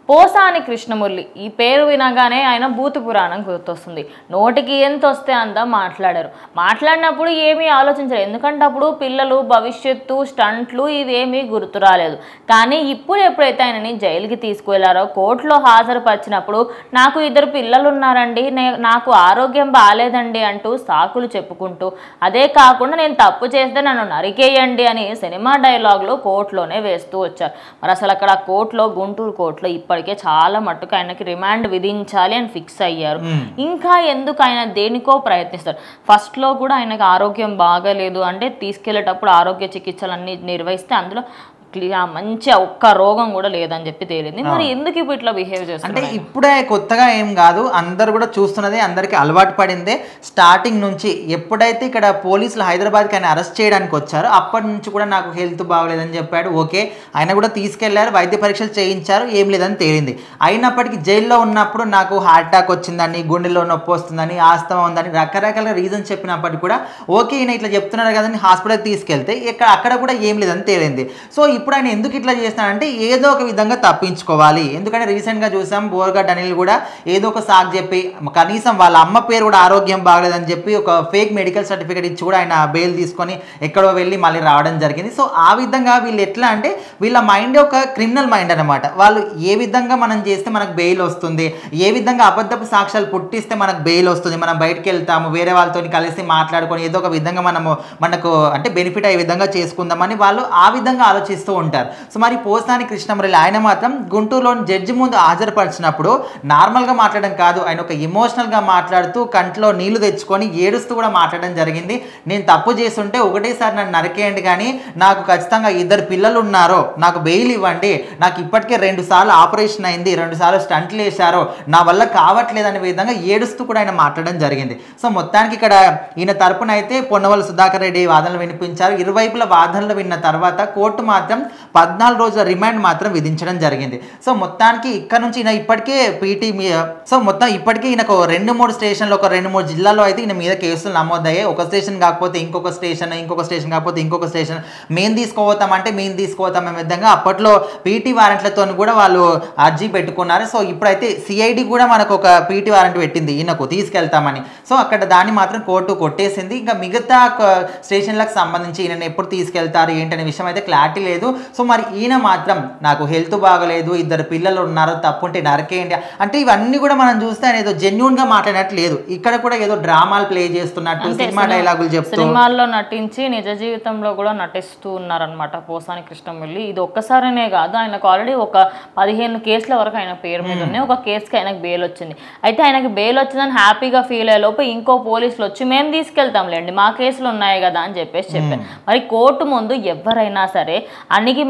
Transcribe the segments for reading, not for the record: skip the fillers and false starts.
పోసాని కృష్ణమురళి ఈ పేరు వినగానే ఆయన భూత పురాణం గుర్తొస్తుంది. నోటికి ఎంత వస్తే అంతా మాట్లాడారు. మాట్లాడినప్పుడు ఏమీ ఆలోచించలేదు, ఎందుకంటే అప్పుడు పిల్లలు భవిష్యత్తు స్టంట్లు ఇవేమీ గుర్తు రాలేదు. కానీ ఇప్పుడు ఎప్పుడైతే ఆయనని జైలుకి తీసుకువెళ్లారో, కోర్టులో హాజరుపరిచినప్పుడు నాకు 2 పిల్లలు ఉన్నారండి, నాకు ఆరోగ్యం బాగాలేదండి అంటూ సాకులు చెప్పుకుంటూ, అదే కాకుండా నేను తప్పు చేస్తే నన్ను నరికేయండి అని సినిమా డైలాగులు కోర్టులోనే వేస్తూ వచ్చారు. మరి అసలు అక్కడ కోర్టులో, గుంటూరు కోర్టులో ఇప్పటికే చాలా మట్టుకు ఆయనకి రిమాండ్ విధించాలి అని ఫిక్స్ అయ్యారు. ఇంకా ఎందుకు ఆయన దేనికో ప్రయత్నిస్తారు. ఫస్ట్ లో కూడా ఆయనకు ఆరోగ్యం బాగాలేదు అంటే తీసుకెళ్లేటప్పుడు ఆరోగ్య చికిత్సలన్నీ నిర్వహిస్తే అందులో మంచి ఒక్క రోగం కూడా లేదని చెప్పి తేలింది. మరి ఎందుకు ఇప్పుడు ఇట్లా బిహేవ్ చేస్తారు అంటే ఇప్పుడే కొత్తగా ఏం కాదు, అందరు కూడా చూస్తున్నదే, అందరికి అలవాటు పడిందే. స్టార్టింగ్ నుంచి ఎప్పుడైతే ఇక్కడ పోలీసులు హైదరాబాద్కి ఆయన అరెస్ట్ చేయడానికి వచ్చారో అప్పటి నుంచి కూడా నాకు హెల్త్ బాగలేదని చెప్పాడు. ఓకే, ఆయన కూడా తీసుకెళ్లారు, వైద్య పరీక్షలు చేయించారు, ఏం లేదని తేలింది. అయినప్పటికీ జైల్లో ఉన్నప్పుడు నాకు హార్ట్ అటాక్ వచ్చిందని, గుండెలో నొప్పి వస్తుందని, ఆస్తమా ఉందని రకరకాల రీజన్స్ చెప్పినప్పటికీ కూడా ఓకే ఈయన ఇట్లా చెప్తున్నారు కదని హాస్పిటల్కి తీసుకెళ్తే అక్కడ కూడా ఏం లేదని తేలింది. సో ఇప్పుడు ఆయన ఎందుకు ఇట్లా చేస్తున్నాడంటే ఏదో ఒక విధంగా తప్పించుకోవాలి. ఎందుకంటే రీసెంట్గా చూసాం బోర్గడ్ అనిల్ కూడా ఏదో ఒక సాకు చెప్పి, కనీసం వాళ్ళ అమ్మ పేరు కూడా ఆరోగ్యం బాగలేదని చెప్పి ఒక ఫేక్ మెడికల్ సర్టిఫికేట్ ఇచ్చి కూడా ఆయన బెయిల్ తీసుకొని ఎక్కడో వెళ్ళి మళ్ళీ రావడం జరిగింది. సో ఆ విధంగా వీళ్ళు ఎట్లా అంటే వీళ్ళ మైండ్ ఒక క్రిమినల్ మైండ్ అనమాట. వాళ్ళు ఏ విధంగా మనం చేస్తే మనకు బెయిల్ వస్తుంది, ఏ విధంగా అబద్ధపు సాక్ష్యాలు పుట్టిస్తే మనకు బెయిల్ వస్తుంది, మనం బయటకు వెళ్తాము, వేరే వాళ్ళతో కలిసి మాట్లాడుకొని ఏదో ఒక విధంగా మనకు అంటే బెనిఫిట్ అయ్యే విధంగా చేసుకుందామని వాళ్ళు ఆ విధంగా ఆలోచిస్తూ ఉంటారు. సో మరి పోసాని కృష్ణమురళి ఆయన మాత్రం గుంటూరులోని జడ్జి ముందు హాజరుపరిచినప్పుడు నార్మల్గా మాట్లాడడం కాదు, ఆయన ఒక ఎమోషనల్గా మాట్లాడుతూ కంట్లో నీళ్లు తెచ్చుకొని ఏడుస్తూ కూడా మాట్లాడడం జరిగింది. నేను తప్పు చేస్తుంటే ఒకటేసారి నన్ను నరికేయండి, కానీ నాకు ఖచ్చితంగా 2 పిల్లలు ఉన్నారో నాకు బెయిల్ ఇవ్వండి, నాకు ఇప్పటికే 2 సార్లు ఆపరేషన్ అయింది, 2 సార్లు స్టంట్లు వేశారో, నా వల్ల కావట్లేదు అనే విధంగా ఏడుస్తూ కూడా ఆయన మాట్లాడడం జరిగింది. సో మొత్తానికి ఇక్కడ ఈయన తరపున అయితే పొన్నవల సుధాకర్ రెడ్డి వాదనలు వినిపించారు. ఇరువైపుల వాదనలు విన్న తర్వాత కోర్టు మాత్రం 14 రోజుల రిమాండ్ మాత్రం విధించడం జరిగింది. సో మొత్తానికి ఇక్కడ నుంచి ఈయన ఇప్పటికే ఇప్పటికే ఈయనకు 2-3 స్టేషన్లు, ఒక 2-3 జిల్లాల్లో అయితే ఈయన మీద కేసులు నమోదయ్యాయి. ఒక స్టేషన్ కాకపోతే ఇంకొక స్టేషన్, ఇంకొక స్టేషన్ కాకపోతే ఇంకొక స్టేషన్, మేము తీసుకుపోతాం అనే విధంగా అప్పట్లో పీటీ వారెంట్లతో కూడా వాళ్ళు అర్జీ పెట్టుకున్నారు. సో ఇప్పుడైతే సిఐడి కూడా మనకు ఒక పీటీ వారెంట్ పెట్టింది ఈయనకు తీసుకెళ్తామని. సో అక్కడ దాన్ని మాత్రం కోర్టు కొట్టేసింది. ఇంకా మిగతా స్టేషన్లకు సంబంధించి ఈయనను ఎప్పుడు తీసుకెళ్తారు ఏంటనే విషయం అయితే క్లారిటీ లేదు. సో మరి ఈయన మాత్రం నాకు హెల్త్ బాగలేదు, 2 పిల్లలు ఉన్నారు, తప్పుంటే నరకేయండి అంటే ఇవన్నీ కూడా మనం చూస్తే ఆయన ఏదో జెన్యూన్ గా మాట్లాడినట్టు లేదు, ఇక్కడ కూడా ఏదో డ్రామాలు ప్లే చేస్తున్నట్టు సినిమా డైలాగులు చెప్తూ, సినిమాల్లో నటించి నిజ జీవితంలో కూడా నటిస్తూ ఉన్నారనమాట పోసాని కృష్ణమురళి. ఇది ఒక్కసారినే కాదు, ఆయనకు ఆల్రెడీ ఒక 15 కేసుల వరకు ఆయన పేరు మీద ఉన్నాయి. ఒక కేసుకి ఆయనకు బెయిల్ వచ్చింది. అయితే ఆయనకి బెయిల్ వచ్చిందని హ్యాపీగా ఫీల్ అయ్యే లోపు ఇంకో పోలీసులు వచ్చి మేము తీసుకెళ్తాంలేండి, మా కేసులు ఉన్నాయి కదా అని చెప్పారు. మరి కోర్టు ముందు ఎవరైనా సరే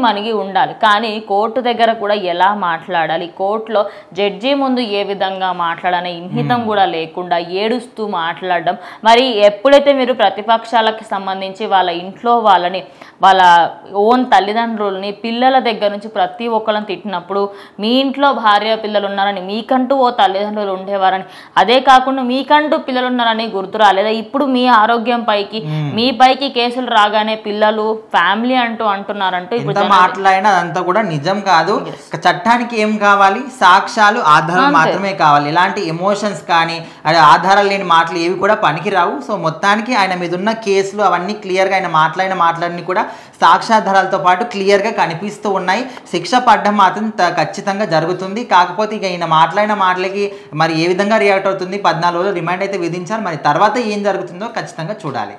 మణిగి ఉండాలి, కానీ కోర్టు దగ్గర కూడా ఎలా మాట్లాడాలి, కోర్టులో జడ్జి ముందు ఏ విధంగా మాట్లాడాలనే ఇంహితం కూడా లేకుండా ఏడుస్తూ మాట్లాడడం. మరి ఎప్పుడైతే మీరు ప్రతిపక్షాలకు సంబంధించి వాళ్ళ ఇంట్లో వాళ్ళని, వాళ్ళ ఓన్ తల్లిదండ్రులని, పిల్లల దగ్గర నుంచి ప్రతి ఒక్కళ్ళని తిట్టినప్పుడు, మీ ఇంట్లో భార్య పిల్లలు ఉన్నారని, మీకంటూ ఓ తల్లిదండ్రులు ఉండేవారని, అదే కాకుండా మీకంటూ పిల్లలు ఉన్నారని గుర్తు రాలేదా? ఇప్పుడు మీ ఆరోగ్యం పైకి, మీ పైకి కేసులు రాగానే పిల్లలు ఫ్యామిలీ అంటున్నారంటూ మాట్లాడినా అదంతా కూడా నిజం కాదు. చట్టానికి ఏం కావాలి? సాక్ష్యాలు, ఆధారాలు మాత్రమే కావాలి. ఎలాంటి ఎమోషన్స్ కానీ ఆధారాలు లేని మాటలు ఏవి కూడా పనికిరావు. సో మొత్తానికి ఆయన మీద ఉన్న కేసులు అవన్నీ క్లియర్గా ఆయన మాట్లాడిన కూడా సాక్ష్యాధారాలతో పాటు క్లియర్గా కనిపిస్తూ ఉన్నాయి. శిక్ష పడ్డం మాత్రం ఖచ్చితంగా జరుగుతుంది. కాకపోతే ఇక ఈయన మాట్లాడిన మాటలకి మరి ఏ విధంగా రియాక్ట్ అవుతుంది, 14 రోజులు రిమాండ్ అయితే విధించారు. మరి తర్వాత ఏం జరుగుతుందో ఖచ్చితంగా చూడాలి.